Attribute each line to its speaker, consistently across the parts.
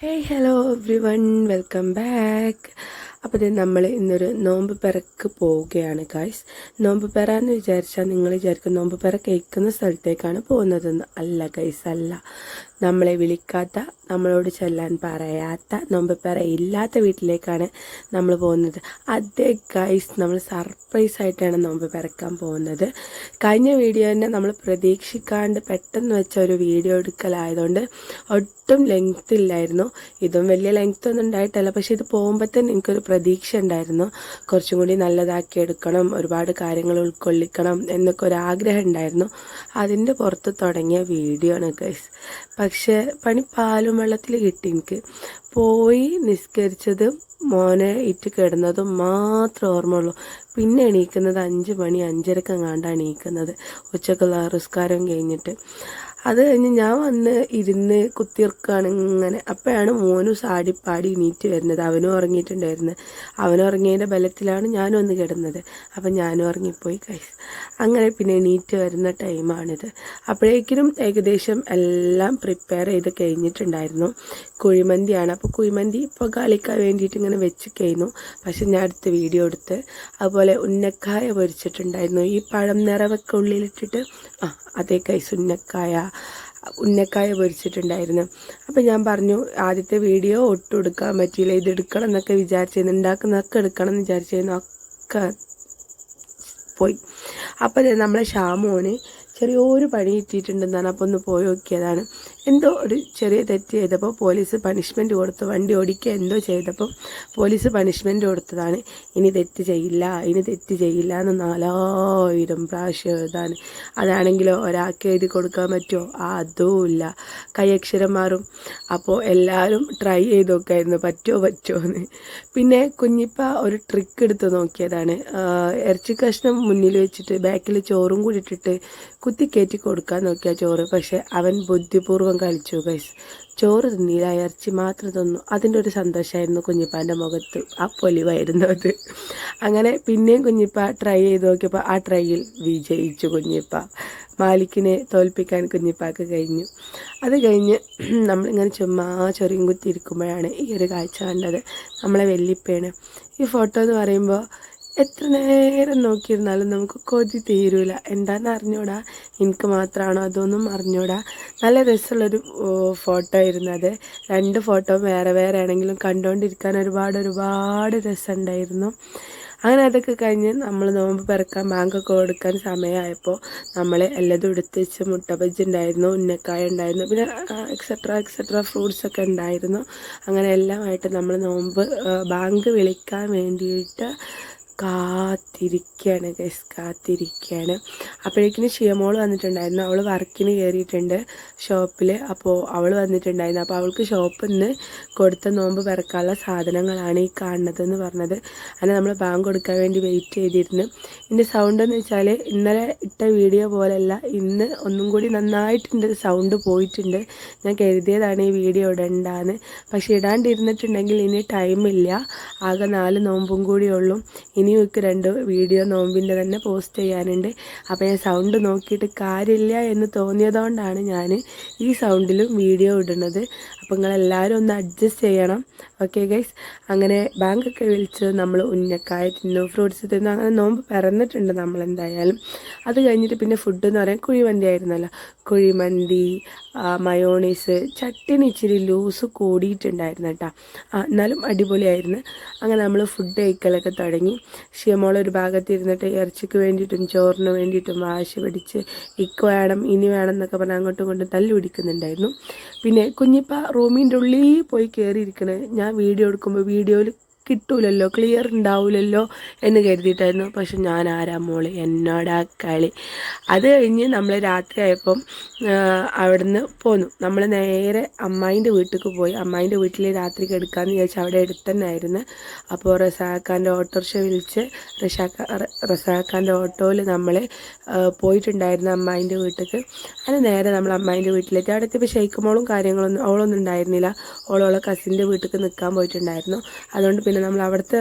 Speaker 1: Hey hello every one, welcome back. അപ്പോൾ ഇത് നമ്മൾ ഇന്നൊരു നോമ്പ് പെറക്ക് പോവുകയാണ് ഗായ്സ്. നോമ്പ് പെറ എന്ന് വിചാരിച്ചാൽ നിങ്ങൾ വിചാരിക്കും നോമ്പ് പെറ കഴിക്കുന്ന സ്ഥലത്തേക്കാണ് പോകുന്നതെന്ന്. അല്ല ഗൈസ്, അല്ല. നമ്മളെ വിളിക്കാത്ത, നമ്മളോട് ചെല്ലാൻ പറയാത്ത, നോമ്പ് പെറ ഇല്ലാത്ത വീട്ടിലേക്കാണ് നമ്മൾ പോകുന്നത്. അതേ ഗൈസ്, നമ്മൾ സർപ്രൈസ് ആയിട്ടാണ് നോമ്പ് പെറക്കാൻ പോകുന്നത്. കഴിഞ്ഞ വീഡിയോ തന്നെ നമ്മൾ പ്രതീക്ഷിക്കാണ്ട് പെട്ടെന്ന് വെച്ച ഒരു വീഡിയോ എടുക്കലായതുകൊണ്ട് ഒട്ടും ലെങ്ത് ഇല്ലായിരുന്നു. ഇതും വലിയ ലെങ്ത് ഒന്നും ഉണ്ടായിട്ടല്ല, പക്ഷെ ഇത് പോകുമ്പോൾ തന്നെ എനിക്കൊരു പ്രതീക്ഷ ഉണ്ടായിരുന്നു. കുറച്ചും കൂടി നല്ലതാക്കി എടുക്കണം, ഒരുപാട് കാര്യങ്ങൾ ഉൾക്കൊള്ളിക്കണം എന്നൊക്കെ ഒരു ആഗ്രഹം ഉണ്ടായിരുന്നു. അതിൻ്റെ പുറത്ത് തുടങ്ങിയ വീഡിയോ ആണ് ഗൈസ്. പക്ഷെ പണി പാലും വെള്ളത്തിൽ കിട്ടി. എനിക്ക് പോയി നിസ്കരിച്ചതും മോനെ ഇറ്റ് കിടന്നതും മാത്രമേ ഓർമ്മയുള്ളൂ. പിന്നെ എണീക്കുന്നത് 5 മണി 5:30 എണീക്കുന്നത്, ഉച്ചക്കുള്ള നിസ്കാരം കഴിഞ്ഞിട്ട്. അത് കഴിഞ്ഞ് ഞാൻ വന്ന് ഇരുന്ന് കുത്തിയിറക്കുകയാണ് ഇങ്ങനെ. അപ്പോഴാണ് മോനും സാടിപ്പാടി എണീറ്റ് വരുന്നത്. അവനും ഉറങ്ങിയിട്ടുണ്ടായിരുന്നു. അവനുറങ്ങിയതിൻ്റെ ബലത്തിലാണ് ഞാനും ഒന്ന് കിടന്നത്. അപ്പം ഞാനും ഉറങ്ങിപ്പോയി ഗൈസ്. അങ്ങനെ പിന്നെ എണീറ്റ് വരുന്ന ടൈമാണിത്. അപ്പോഴേക്കിനും ഏകദേശം എല്ലാം പ്രിപ്പയർ ചെയ്ത് കഴിഞ്ഞിട്ടുണ്ടായിരുന്നു. കുഴിമന്തിയാണ്. അപ്പോൾ കുഴിമന്തി ഇപ്പോൾ കളിക്കാൻ വേണ്ടിയിട്ട് ഇങ്ങനെ വെച്ച് കഴിഞ്ഞു. പക്ഷെ ഞാൻ അടുത്ത വീഡിയോ എടുത്ത്. അതുപോലെ ഉന്നക്കായ പൊരിച്ചിട്ടുണ്ടായിരുന്നു, ഈ പഴം നിറവൊക്കെ ഉള്ളിലിട്ടിട്ട്. അതേ ഗൈസ്, ഉന്നക്കായ പൊരിച്ചിട്ടുണ്ടായിരുന്നു. അപ്പം ഞാൻ പറഞ്ഞു ആദ്യത്തെ വീഡിയോ ഒട്ടും എടുക്കാൻ പറ്റിയില്ല, ഇത് എടുക്കണം എന്നൊക്കെ വിചാരിച്ചിരുന്നു, ഉണ്ടാക്കുന്നതൊക്കെ എടുക്കണം എന്ന് വിചാരിച്ചിരുന്നു, ഒക്കെ പോയി. അപ്പം നമ്മളെ ഷാമോന് ചെറിയൊരു പണി കിട്ടിയിട്ടുണ്ടെന്നാണ്. അപ്പോൾ ഒന്ന് പോയി നോക്കിയതാണ്. എന്തോ ഒരു ചെറിയ തെറ്റ് ചെയ്തപ്പോൾ പോലീസ് പണിഷ്മെൻറ്റ് കൊടുത്തു. വണ്ടി ഓടിക്കുക എന്തോ ചെയ്തപ്പോൾ പോലീസ് പണിഷ്മെൻറ്റ് കൊടുത്തതാണ്. ഇനി തെറ്റ് ചെയ്യില്ല എന്ന് 4000 പ്രാവശ്യം എഴുതാൻ. അതാണെങ്കിലോ ഒരാൾക്ക് എഴുതി കൊടുക്കാൻ പറ്റുമോ? അതും ഇല്ല. കൈയക്ഷരം മാറും. അപ്പോൾ എല്ലാവരും ട്രൈ ചെയ്ത് നോക്കായിരുന്നു പറ്റുമോ എന്ന്. പിന്നെ കുഞ്ഞിപ്പ ഒരു ട്രിക്ക് എടുത്ത് നോക്കിയതാണ്. ഇറച്ചി കഷ്ണം മുന്നിൽ വെച്ചിട്ട് ബാക്കിൽ ചോറും കൂടി ഇട്ടിട്ട് കുത്തിക്കയറ്റി കൊടുക്കാൻ നോക്കിയ ചോറ്. പക്ഷെ അവൻ ബുദ്ധിപൂർവ്വം കളിച്ചു ഗൈസ്. ചോറ് തിന്നില്ല, ഇറച്ചി മാത്രം തിന്നു. അതിൻ്റെ ഒരു സന്തോഷമായിരുന്നു കുഞ്ഞിപ്പാൻ്റെ മുഖത്ത്. ആ പൊലിവായിരുന്നു അത്. അങ്ങനെ പിന്നെയും കുഞ്ഞിപ്പ ട്രൈ ചെയ്ത് നോക്കിയപ്പോൾ ആ ട്രൈയിൽ വിജയിച്ചു കുഞ്ഞിപ്പ. മാലിക്കിനെ തോൽപ്പിക്കാൻ കുഞ്ഞിപ്പാക്ക് കഴിഞ്ഞു. അത് കഴിഞ്ഞ് നമ്മളിങ്ങനെ ചുമ്മാ ചൊറിയും കുത്തിയിരിക്കുമ്പോഴാണ് ഈ ഒരു കാഴ്ച കണ്ടത്. നമ്മളെ വെല്ലിപ്പയാണ്. ഈ ഫോട്ടോ എന്ന് പറയുമ്പോൾ എത്ര നേരം നോക്കിയിരുന്നാലും നമുക്ക് കൊതി തീരൂല. എന്താണെന്ന് അറിഞ്ഞൂടാ, എനിക്ക് മാത്രമാണോ അതൊന്നും അറിഞ്ഞൂടാ. നല്ല രസമുള്ളൊരു ഫോട്ടോ ആയിരുന്നു അത്. 2 ഫോട്ടോ വേറെ വേറെ ആണെങ്കിലും കണ്ടുകൊണ്ടിരിക്കാൻ ഒരുപാട് രസമുണ്ടായിരുന്നു. അങ്ങനെ അതൊക്കെ കഴിഞ്ഞ് നമ്മൾ നോമ്പ് പിറക്കാൻ ബാങ്കൊക്കെ കൊടുക്കാൻ സമയമായപ്പോൾ നമ്മൾ എല്ലതും എടുത്ത് വെച്ച് മുട്ട ബജ്ജി ഉണ്ടായിരുന്നു, ഉന്നക്കായ ഉണ്ടായിരുന്നു, പിന്നെ എക്സെട്ര ഫ്രൂട്ട്സൊക്കെ ഉണ്ടായിരുന്നു. അങ്ങനെ എല്ലാമായിട്ട് നമ്മൾ നോമ്പ് ബാങ്ക് വിളിക്കാൻ വേണ്ടിയിട്ട് കാത്തിരിക്കുകയാണ് ഗൈസ്, കാത്തിരിക്കുകയാണ്. അപ്പോഴേക്കിന് ഷിയമോൾ വന്നിട്ടുണ്ടായിരുന്നു. അവൾ വർക്കിന് കയറിയിട്ടുണ്ട് ഷോപ്പിൽ. അപ്പോൾ അവൾ വന്നിട്ടുണ്ടായിരുന്നു. അപ്പോൾ അവൾക്ക് ഷോപ്പിൽ നിന്ന് കൊടുത്ത നോമ്പ് പിറക്കാനുള്ള സാധനങ്ങളാണ് ഈ കാണുന്നതെന്ന് പറഞ്ഞത്. അങ്ങനെ നമ്മൾ ബാങ്ക് കൊടുക്കാൻ വേണ്ടി വെയിറ്റ് ചെയ്തിരുന്നു. ഇതിൻ്റെ സൗണ്ട് എന്ന് വെച്ചാൽ ഇന്നലെ ഇട്ട വീഡിയോ പോലെയല്ല, ഇന്ന് ഒന്നും കൂടി നന്നായിട്ട് സൗണ്ട് പോയിട്ടുണ്ട്. ഞാൻ കരുതിയതാണ് ഈ വീഡിയോ ഇടണ്ടാന്ന്, പക്ഷെ ഇടാണ്ടിരുന്നിട്ടുണ്ടെങ്കിൽ ഇനി ടൈമില്ല. ആകെ 4 നോമ്പും കൂടിയുള്ളൂ. ഇനിയും എനിക്ക് 2 വീഡിയോ നോമ്പിൻ്റെ തന്നെ പോസ്റ്റ് ചെയ്യാനുണ്ട്. അപ്പോൾ ഞാൻ സൗണ്ട് നോക്കിയിട്ട് കാര്യമില്ല എന്ന് തോന്നിയതുകൊണ്ടാണ് ഞാൻ ഈ സൗണ്ടിലും വീഡിയോ ഇടുന്നത്. അപ്പോൾ നിങ്ങളെല്ലാവരും ഒന്ന് അഡ്ജസ്റ്റ് ചെയ്യണം, ഓക്കെ ഗൈസ്. അങ്ങനെ ബാങ്കൊക്കെ വിളിച്ച് നമ്മൾ ഉന്നക്കായ തിന്നു, ഫ്രൂട്ട്സ് തിന്നു. അങ്ങനെ നോമ്പ് പിറന്നിട്ടുണ്ട് നമ്മളെന്തായാലും. അത് കഴിഞ്ഞിട്ട് പിന്നെ ഫുഡ് എന്ന് പറയാൻ കുഴിമന്തി ആയിരുന്നല്ലോ. കുഴിമന്തി, മയോണീസ്, ചട്ടിനി ഇച്ചിരി ലൂസ് കൂടിയിട്ടുണ്ടായിരുന്നു കേട്ടോ. എന്നാലും അടിപൊളിയായിരുന്നു. അങ്ങനെ നമ്മൾ ഫുഡ് കഴിക്കലൊക്കെ തുടങ്ങി. ഷിയമോളൊരു ഭാഗത്തിരുന്നിട്ട് ഇറച്ചിക്ക് വേണ്ടിയിട്ടും ചോറിന് വേണ്ടിയിട്ടും വാശി പിടിച്ച് ഇനി വേണം എന്നൊക്കെ പറഞ്ഞ് അങ്ങോട്ടും ഇങ്ങോട്ടും തല്ലു പിടിക്കുന്നുണ്ടായിരുന്നു. പിന്നെ കുഞ്ഞിപ്പ റൂമിൻ്റെ ഉള്ളിൽ പോയി കയറിയിരിക്കണേ. ഞാൻ വീഡിയോ എടുക്കുമ്പോൾ വീഡിയോയിൽ കിട്ടൂലല്ലോ, ക്ലിയർ ഉണ്ടാവില്ലല്ലോ എന്ന് കരുതിയിട്ടായിരുന്നു. പക്ഷെ ഞാൻ ആരാ മോള്, എന്നോടാ കളി. അത് കഴിഞ്ഞ് നമ്മൾ രാത്രിയായപ്പം അവിടുന്ന് പോന്നു. നമ്മൾ നേരെ അമ്മായിൻ്റെ വീട്ടിലേക്ക് പോയി. അമ്മായിൻ്റെ വീട്ടിൽ രാത്രി കിടക്കാമെന്ന് വിചാരിച്ചു. അവിടെ അടുത്ത് തന്നെ ആയിരുന്നു. അപ്പോൾ റസാഖാൻ്റെ ഓട്ടോറിക്ഷ വിളിച്ച് റസാഖാൻ്റെ ഓട്ടോയിൽ നമ്മൾ പോയിട്ടുണ്ടായിരുന്നു അമ്മായിൻ്റെ വീട്ടിലേക്ക്. അത് നേരെ നമ്മൾ അമ്മായിൻ്റെ വീട്ടിലെത്തി. അവിടെ എത്തിയപ്പോൾ ഷെയ്ക്കുമോളും കാര്യങ്ങളൊന്നും അവളൊന്നും ഉണ്ടായിരുന്നില്ല. ഓളോളെ കസിൻ്റെ വീട്ടിലേക്ക് നിൽക്കാൻ പോയിട്ടുണ്ടായിരുന്നു. അതുകൊണ്ട് പിന്നെ നമ്മൾ അവിടുത്തെ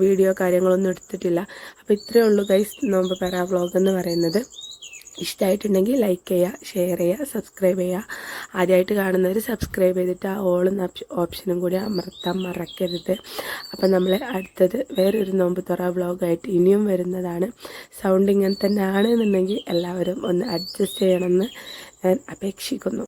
Speaker 1: വീഡിയോ കാര്യങ്ങളൊന്നും എടുത്തിട്ടില്ല. അപ്പോൾ ഇത്രയേ ഉള്ളൂ ഗൈസ് നോമ്പ് പെറ വ്ളോഗ് എന്ന് പറയുന്നത്. ഇഷ്ടമായിട്ടുണ്ടെങ്കിൽ ലൈക്ക് ചെയ്യുക, ഷെയർ ചെയ്യുക, സബ്സ്ക്രൈബ് ചെയ്യുക. ആദ്യമായിട്ട് കാണുന്നവർ സബ്സ്ക്രൈബ് ചെയ്തിട്ട് ആ ഓളെന്ന ഓപ്ഷനും കൂടി അമർത്താൻ മറക്കരുത്. അപ്പം നമ്മൾ അടുത്തത് വേറൊരു നോമ്പ് തുറ വ്ളോഗായിട്ട് ഇനിയും വരുന്നതാണ്. സൗണ്ട് ഇങ്ങനെ തന്നെ ആണെന്നുണ്ടെങ്കിൽ എല്ലാവരും ഒന്ന് അഡ്ജസ്റ്റ് ചെയ്യണമെന്ന് ഞാൻ അപേക്ഷിക്കുന്നു.